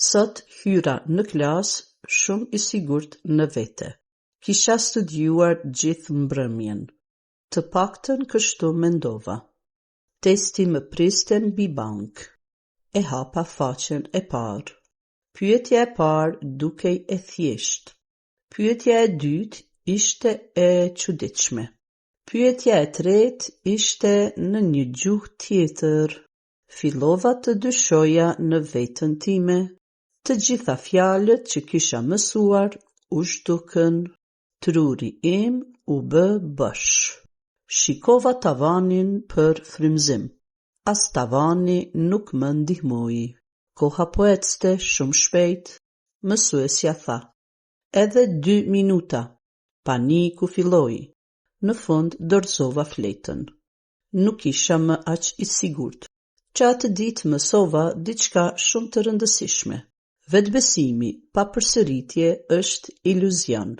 Sot hyra në klasë shumë I sigurt në vete. Kisha studiuar gjithë mbrëmjen. Të paktën kështu mendova. Testi më priste mbi bank. E hapa faqen e parë. Pyetja e parë dukej e thjeshtë. Pyetja e dytë ishte e çuditshme. Pyetja e tretë ishte në një gjuhë tjetër. Fillova të dyshoja në veten time. Të gjitha fjalët që kisha mësuar u zhdukën. Truri im u bë bosh. Shikova tavanin për frymëzim. As tavani nuk më ndihmoi. Koha po ecte shumë shpejt. Mësuesja tha: "Edhe 2 minuta." Paniku filloi. Në fund dorëzova fletën. Nuk isha më aq I sigurt. Që atë ditë mësova diçka shumë të rëndësishme. Vetbesimi pa përsëritje është iluzion.